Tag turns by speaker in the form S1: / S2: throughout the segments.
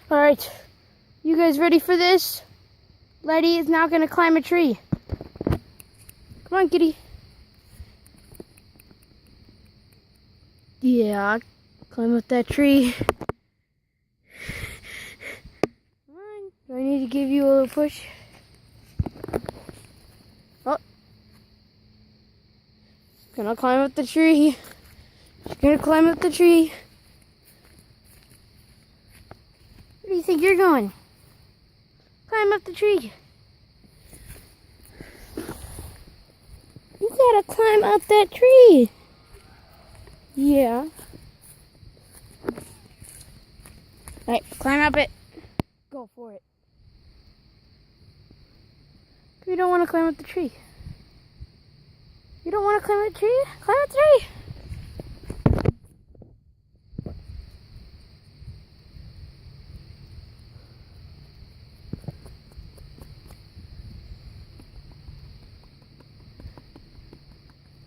S1: Alright, you guys ready for this? Letty is now going to climb a tree. Come on, kitty. Yeah, climb up that tree. Come on, do I need to give you a little push? Oh. Gonna climb up the tree. She's gonna climb up the tree. Where do you think you're going? Climb up the tree. You gotta climb up that tree. Yeah. Alright, climb up it. Go for it. You don't want to climb up the tree. You don't want to climb up the tree? Climb up the tree.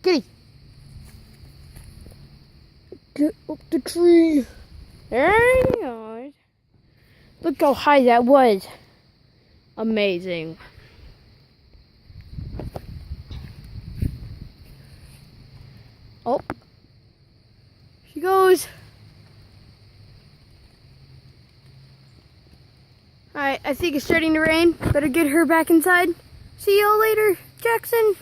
S1: Kitty. Get up the tree. There you go. Look how high that was. Amazing. Oh. She goes. Alright, I think it's starting to rain. Better get her back inside. See y'all later, Jackson.